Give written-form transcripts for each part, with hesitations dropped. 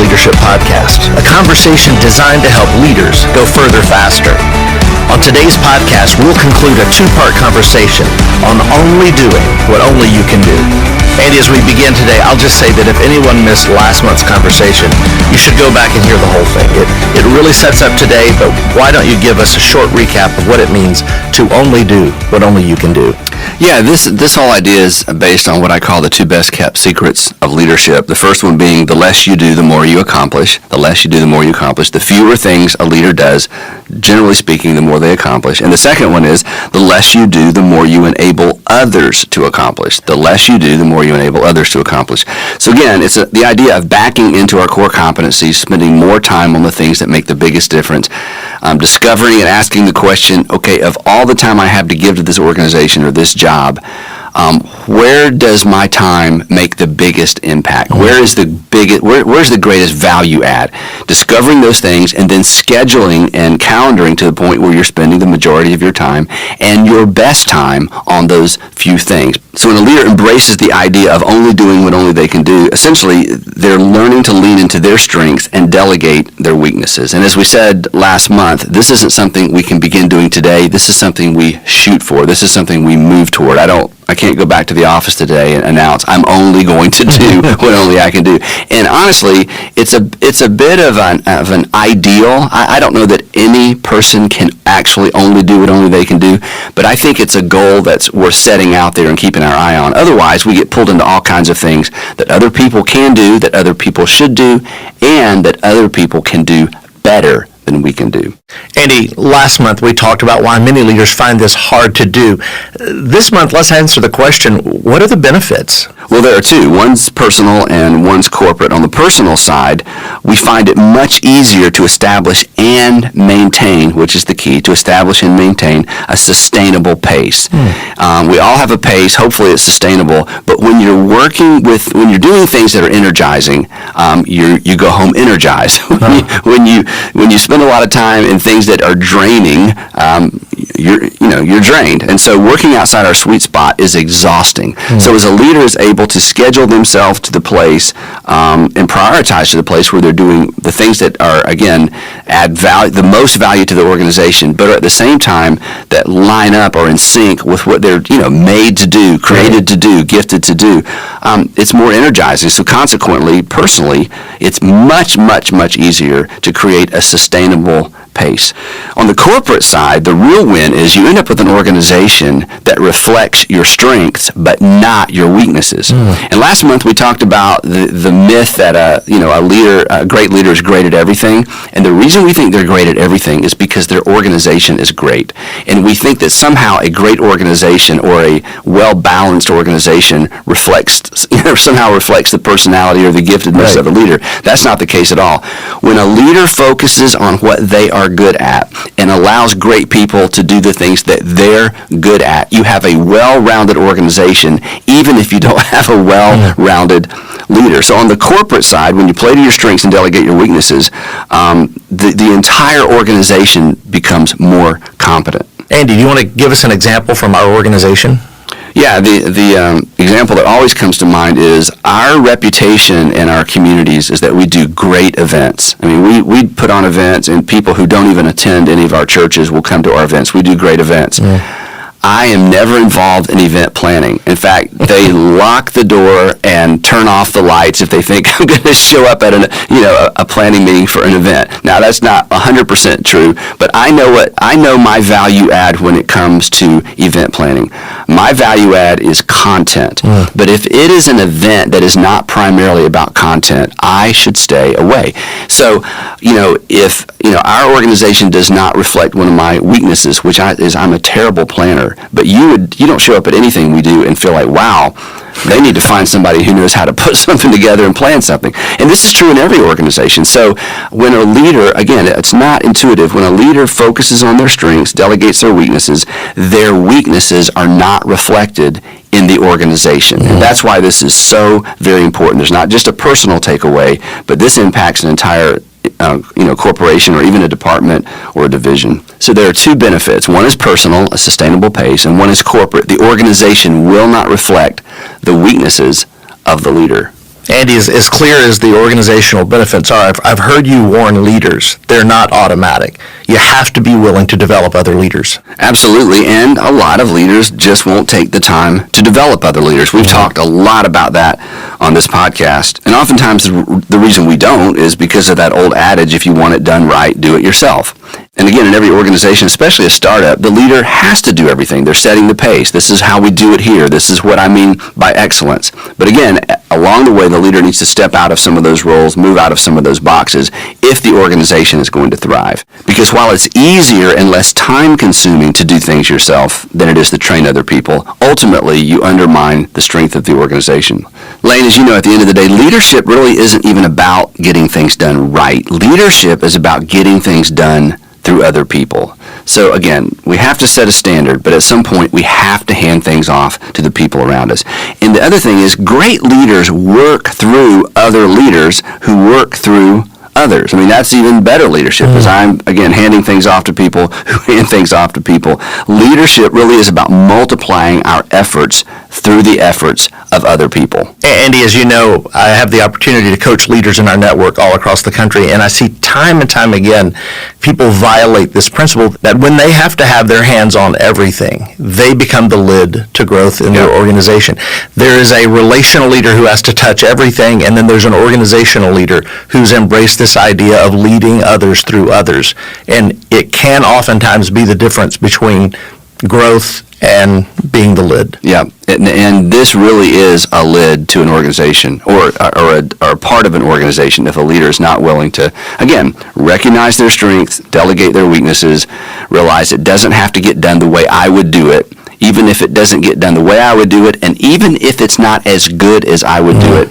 Leadership Podcast, a conversation designed to help leaders go further faster. On today's podcast, we'll conclude a two-part conversation on only doing what only you can do. Andy, as we begin today, I'll just say that if anyone missed last month's conversation, you should go back and hear the whole thing. It really sets up today, but why don't you give us a short recap of what it means to only do what only you can do? Yeah, this whole idea is based on what I call the two best kept secrets of leadership. The first one being the less you do, the more you accomplish. The less you do, the more you accomplish. The fewer things a leader does, generally speaking, the more they accomplish. And the second one is the less you do, the more you enable others to accomplish. The less you do, the more you enable others to accomplish. So again, it's the idea of backing into our core competencies, spending more time on the things that make the biggest difference, discovering and asking the question, okay, of all the time I have to give to this organization or this job, where does my time make the biggest impact? Where's the greatest value add? Discovering those things and then scheduling and calendaring to the point where you're spending the majority of your time and your best time on those few things. So when a leader embraces the idea of only doing what only they can do, essentially they're learning to lean into their strengths and delegate their weaknesses. And as we said last month, this isn't something we can begin doing today. This is something we shoot for. This is something we move toward. I can't go back to the office today and announce I'm only going to do what only I can do. And honestly, it's a bit of an ideal. I don't know that any person can actually only do what only they can do, but I think it's a goal that's worth setting out there and keeping our eye on. Otherwise, we get pulled into all kinds of things that other people can do, that other people should do, and that other people can do better than we can do. Andy, last month we talked about why many leaders find this hard to do. This month, let's answer the question, what are the benefits? Well, there are two. One's personal and one's corporate. On the personal side, we find it much easier to establish and maintain, which is the key, to establish and maintain a sustainable pace. We all have a pace. Hopefully it's sustainable. But when you're doing things that are energizing, you go home energized. When you spend a lot of time in things that are draining, you're drained. And so working outside our sweet spot is exhausting. So as a leader is able to schedule themselves to the place and prioritize to the place where they're doing the things that are, again, add value, the most value to the organization, but at the same time that line up or in sync with what they're made to do, created to do, gifted to do, it's more energizing. So consequently, personally, it's much, much, much easier to create a sustainable pace. On the corporate side, the real win is you end up with an organization that reflects your strengths but not your weaknesses. And last month we talked about the myth that a great leader is great at everything. And the reason we think they're great at everything is because their organization is great. And we think that somehow a great organization or a well-balanced organization somehow reflects the personality or the giftedness of a leader. That's not the case at all. When a leader focuses on what they are good at and allows great people to do the things that they're good at, you have a well-rounded organization, even if you don't have a well-rounded leader. So on the corporate side, when you play to your strengths and delegate your weaknesses, the entire organization becomes more competent. Andy, do you want to give us an example from our organization? Yeah, the example that always comes to mind is our reputation in our communities is that we do great events. I mean, we put on events, and people who don't even attend any of our churches will come to our events. We do great events. I am never involved in event planning. In fact, they lock the door and turn off the lights if they think I'm going to show up at a planning meeting for an event. Now, that's not 100% true, but I know my value add when it comes to event planning. My value add is content. But if it is an event that is not primarily about content, I should stay away. So, if our organization does not reflect one of my weaknesses, which is I'm a terrible planner. But you don't show up at anything we do and feel like, wow, they need to find somebody who knows how to put something together and plan something. And this is true in every organization. So when a leader, again, it's not intuitive. When a leader focuses on their strengths, delegates their weaknesses are not reflected in the organization. And that's why this is so very important. There's not just a personal takeaway, but this impacts an entire corporation or even a department or a division. So there are two benefits. One is personal, a sustainable pace, and one is corporate. The organization will not reflect the weaknesses of the leader. Andy, as clear as the organizational benefits are, I've heard you warn leaders. They're not automatic. You have to be willing to develop other leaders. Absolutely, and a lot of leaders just won't take the time to develop other leaders. We've talked a lot about that on this podcast, and oftentimes the reason we don't is because of that old adage, if you want it done right, do it yourself. And again, in every organization, especially a startup, the leader has to do everything. They're setting the pace. This is how we do it here. This is what I mean by excellence. But again, along the way, the leader needs to step out of some of those roles, move out of some of those boxes if the organization is going to thrive. Because while it's easier and less time-consuming to do things yourself than it is to train other people, ultimately you undermine the strength of the organization. Lane, as you know, at the end of the day, leadership really isn't even about getting things done right. Leadership is about getting things done through other people. So again, we have to set a standard, but at some point we have to hand things off to the people around us. And the other thing is, great leaders work through other leaders who work through others. I mean, that's even better leadership, as I'm, again, handing things off to people who hand things off to people. Leadership really is about multiplying our efforts through the efforts of other people. Andy, as you know, I have the opportunity to coach leaders in our network all across the country, and I see time and time again people violate this principle that when they have to have their hands on everything, they become the lid to growth in their organization. There is a relational leader who has to touch everything, and then there's an organizational leader who's embraced this idea of leading others through others. And it can oftentimes be the difference between growth and being the lid. Yeah, and this really is a lid to an organization or a part of an organization if a leader is not willing to, again, recognize their strengths, delegate their weaknesses, realize it doesn't have to get done the way I would do it, even if it doesn't get done the way I would do it, and even if it's not as good as I would do it.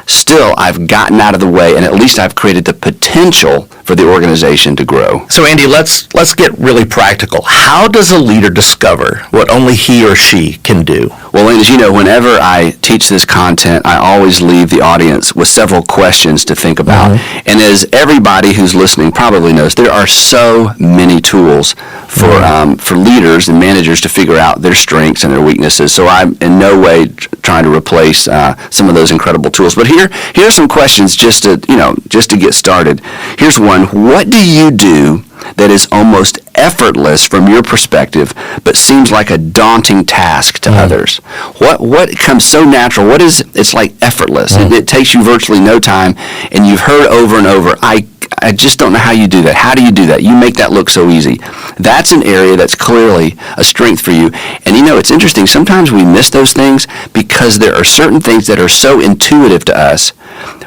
Still, I've gotten out of the way, and at least I've created the potential for the organization to grow. So, Andy, let's get really practical. How does a leader discover what only he or she can do? Well, Lane, as you know, whenever I teach this content, I always leave the audience with several questions to think about. And as everybody who's listening probably knows, there are so many tools for leaders and managers to figure out their strengths and their weaknesses. So I'm in no way trying to replace some of those incredible tools. But here's some questions just to get started. Here's one. What do you do that is almost effortless from your perspective, but seems like a daunting task to others? What comes so natural? It's like effortless. It takes you virtually no time, and you've heard over and over, I just don't know how you do that. How do you do that? You make that look so easy. That's an area that's clearly a strength for you. And it's interesting. Sometimes we miss those things because there are certain things that are so intuitive to us,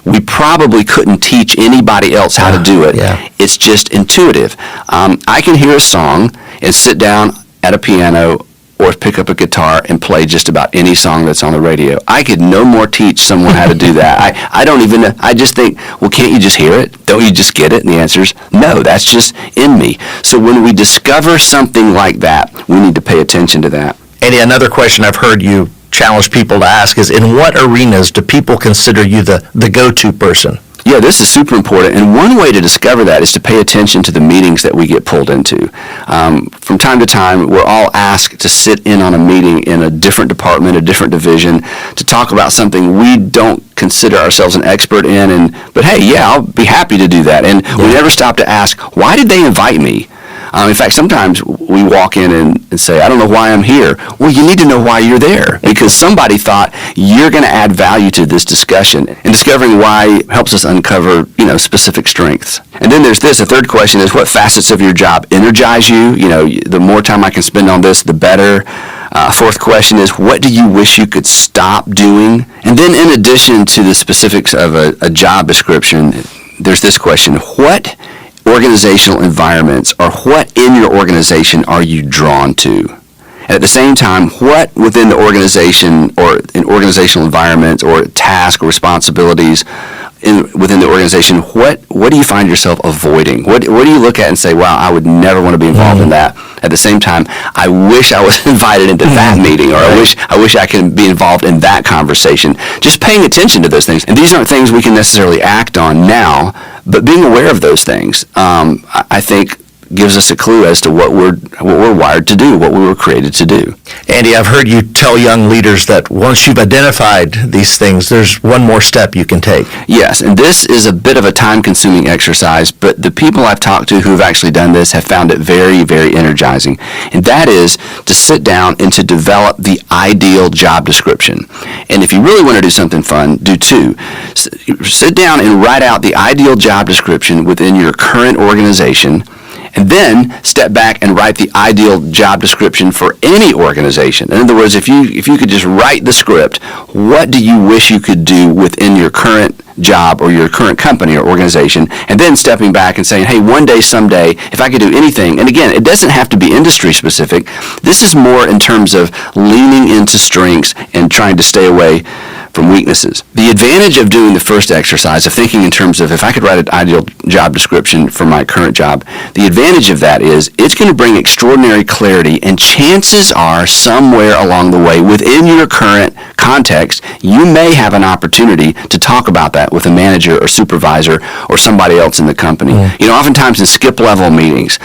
we probably couldn't teach anybody else how to do it. It's just intuitive. I can hear a song and sit down at a piano or pick up a guitar and play just about any song that's on the radio. I could no more teach someone how to do that. I don't even know. I just think, well, can't you just hear it? Don't you just get it? And the answer is, no, that's just in me. So when we discover something like that, we need to pay attention to that. Andy, another question I've heard you challenge people to ask is, in what arenas do people consider you the go-to person? Yeah, this is super important, and one way to discover that is to pay attention to the meetings that we get pulled into. From time to time, we're all asked to sit in on a meeting in a different department, a different division, to talk about something we don't consider ourselves an expert in, but hey, yeah, I'll be happy to do that. And we never stop to ask, why did they invite me? In fact, sometimes we walk in and say, I don't know why I'm here. Well, you need to know why you're there, because somebody thought you're going to add value to this discussion. And discovering why helps us uncover, specific strengths. And then there's this. A third question is, what facets of your job energize you? The more time I can spend on this, the better. Fourth question is, what do you wish you could stop doing? And then in addition to the specifics of a job description, there's this question. What organizational environments, or what in your organization are you drawn to? And at the same time, what within the organization or in organizational environments or task or responsibilities within the organization, what do you find yourself avoiding? What do you look at and say, wow, I would never want to be involved in that? At the same time, I wish I was invited into that meeting, or I wish I could be involved in that conversation. Just paying attention to those things. And these aren't things we can necessarily act on now, but being aware of those things, I think, gives us a clue as to what we're wired to do, what we were created to do. Andy, I've heard you tell young leaders that once you've identified these things, there's one more step you can take. Yes, and this is a bit of a time-consuming exercise, but the people I've talked to who have actually done this have found it very, very energizing. And that is to sit down and to develop the ideal job description. And if you really want to do something fun, do two. Sit down and write out the ideal job description within your current organization, and then step back and write the ideal job description for any organization. In other words, if you could just write the script, what do you wish you could do within your current job or your current company or organization, and then stepping back and saying, hey, one day, someday, if I could do anything, and again, it doesn't have to be industry specific. This is more in terms of leaning into strengths and trying to stay away from weaknesses. The advantage of doing the first exercise, of thinking in terms of if I could write an ideal job description for my current job, the advantage of that is it's going to bring extraordinary clarity, and chances are somewhere along the way within your current context, you may have an opportunity to talk about that with a manager or supervisor or somebody else in the company. You know, oftentimes in skip level meetings,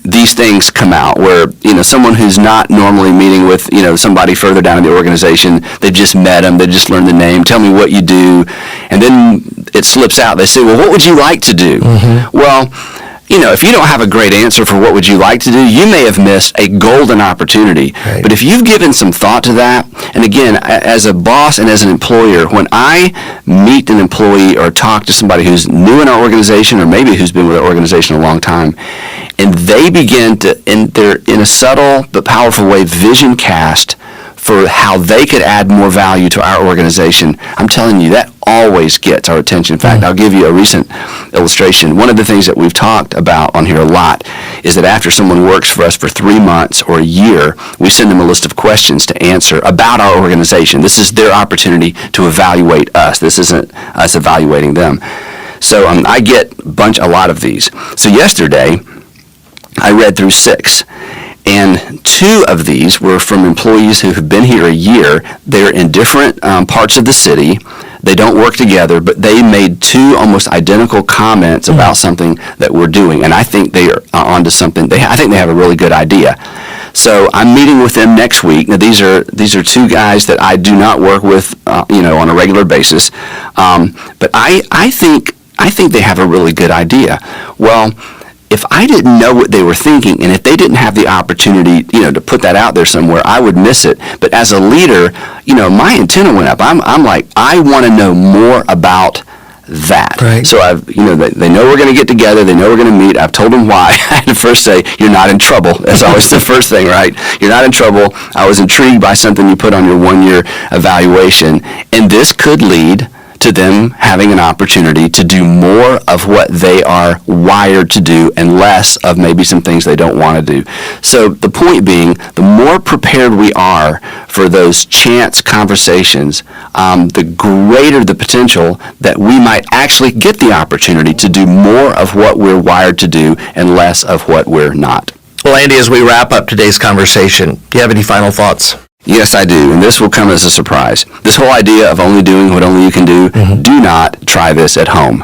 these things come out where, someone who's not normally meeting with, somebody further down in the organization, they've just met them, they just learned the name, tell me what you do, and then it slips out. They say, well, what would you like to do? Well, if you don't have a great answer for what would you like to do, you may have missed a golden opportunity. Right. But if you've given some thought to that, and again, as a boss and as an employer, when I meet an employee or talk to somebody who's new in our organization or maybe who's been with our organization a long time, and they begin to, in a subtle but powerful way, vision cast for how they could add more value to our organization, I'm telling you, that always gets our attention. In fact, I'll give you a recent illustration. One of the things that we've talked about on here a lot is that after someone works for us for 3 months or a year, we send them a list of questions to answer about our organization. This is their opportunity to evaluate us. This isn't us evaluating them. So I get a lot of these. So yesterday, I read through 6. And 2 of these were from employees who have been here a year. They're in different parts of the city. They don't work together, but they made 2 almost identical comments about something that we're doing. And I think they are onto something. I think they have a really good idea. So I'm meeting with them next week. Now these are 2 guys that I do not work with, on a regular basis. But I think they have a really good idea. Well, if I didn't know what they were thinking, and if they didn't have the opportunity, to put that out there somewhere, I would miss it. But as a leader, my antenna went up. I'm like, I want to know more about that. Right. So they know we're going to get together. They know we're going to meet. I've told them why. I had to first say, you're not in trouble. That's always the first thing, right? You're not in trouble. I was intrigued by something you put on your 1-year evaluation, and this could lead to them having an opportunity to do more of what they are wired to do and less of maybe some things they don't want to do. So the point being, the more prepared we are for those chance conversations, the greater the potential that we might actually get the opportunity to do more of what we're wired to do and less of what we're not. Well, Andy, as we wrap up today's conversation, do you have any final thoughts? Yes, I do, and this will come as a surprise. This whole idea of only doing what only you can do, do not try this at home.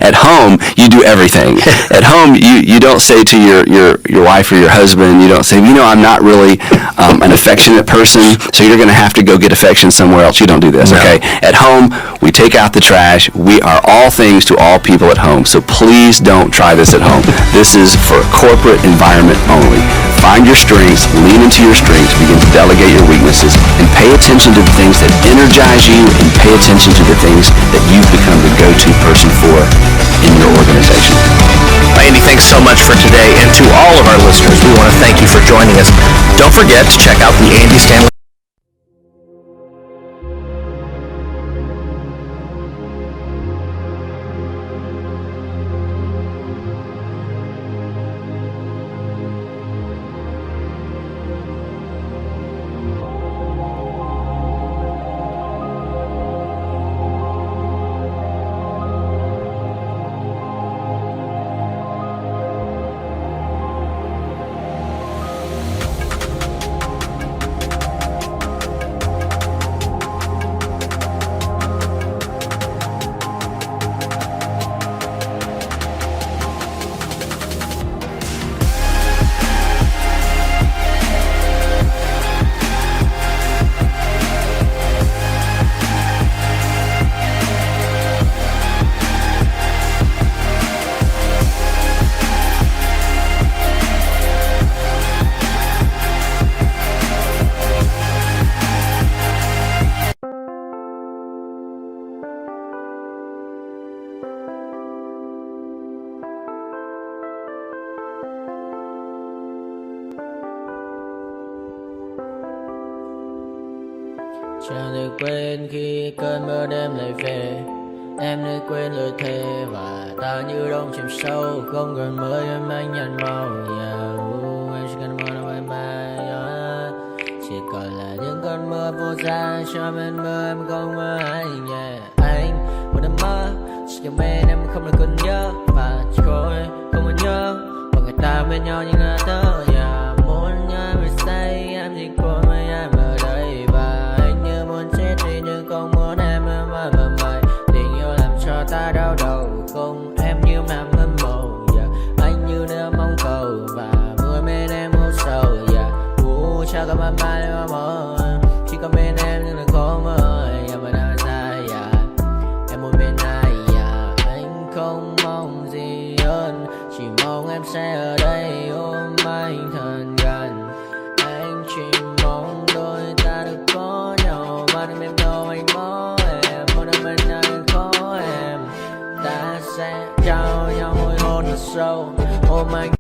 At home, you do everything. At home, you don't say to your wife or your husband, you don't say, I'm not really an affectionate person, so you're going to have to go get affection somewhere else. You don't do this, okay? At home, we take out the trash. We are all things to all people at home, so please don't try this at home. This is for a corporate environment only. Find your strengths, lean into your strengths, begin to delegate your weaknesses, and pay attention to the things that energize you, and pay attention to the things that you've become the go-to person for in your organization. Andy, thanks so much for today, and to all of our listeners, we want to thank you for joining us. Don't forget to check out the Andy Stanley Chẳng thể quên khi cơn mưa đêm lại về. Em nơi quên lời thề và ta như đông chìm sâu, không còn mới em anh nhận màu. Em chỉ cần mơ bye bye. Chỉ còn là những cơn mưa vô giá cho bên mơ em không mơ anh. Anh một đêm mơ chỉ cần bên em không được còn nhớ và chỉ có em không còn nhớ và người ta bên nhau như ngã tớ. Muốn nhớ về say em chỉ có mấy em ở đây và anh như muốn chết đi nhưng không muốn em mơ mày. Tình yêu làm cho ta đau đầu không em như mà mơ mộng. Anh như nơi mong cầu và mưa bên em hôn sâu. Chắc có mà mai em mơ chỉ có bên em nhưng là khó mơ. Em vẫn đang dài em muốn bên ai anh không mong gì hơn, chỉ mong em sẽ ở đây ôm anh thật gần. Anh chỉ mong đôi ta được có nhau mà đừng em đâu anh có em. Một đêm bên anh có em ta sẽ trao nhau môi hôn thật sâu ôm anh.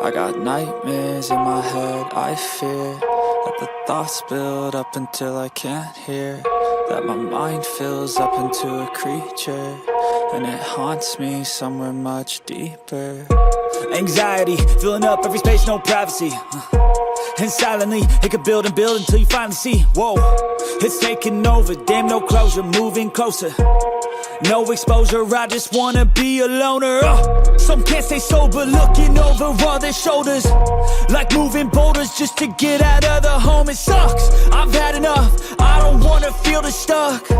I got nightmares in my head, I fear that the thoughts build up until I can't hear, that my mind fills up into a creature, and it haunts me somewhere much deeper. Anxiety, filling up every space, no privacy. And silently, it could build and build until you finally see, whoa, it's taking over, damn no closure, moving closer. No exposure, I just wanna be a loner. Some can't stay sober, looking over all their shoulders, like moving boulders just to get out of the home. It sucks, I've had enough, I don't wanna feel the stuck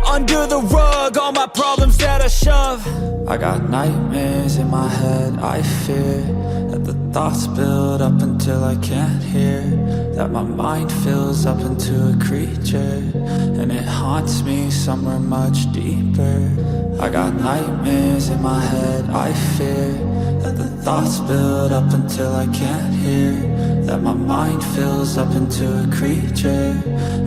under the rug, all my problems that I shove. I got nightmares in my head, I fear that the thoughts build up until I can't hear, that my mind fills up into a creature, and it haunts me somewhere much deeper. I got nightmares in my head, I fear that the thoughts build up until I can't hear, that my mind fills up into a creature,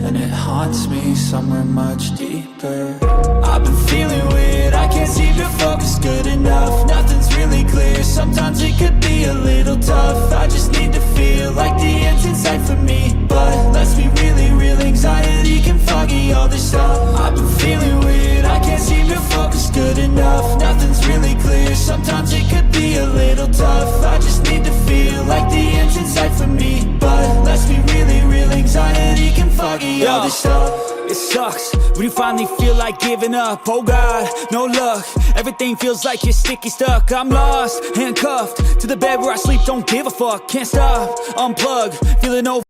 and it haunts me somewhere much deeper. I've been feeling weird, I can't seem to focus good enough, nothing's really clear, sometimes it could be a little tough. I just need to feel like the end's in sight for me, but let's be really real, anxiety can foggy all this stuff. I've been feeling weird, I can't seem to focus good enough, nothing's really clear, sometimes it could be a little tough. I just need to feel like the end's in sight for me, but let's be really real, anxiety can foggy all this stuff. It sucks when you finally feel like giving up. Oh God, no luck, everything feels like you're sticky stuck. I'm lost, handcuffed to the bed where I sleep, don't give a fuck. Can't stop, unplug, feeling over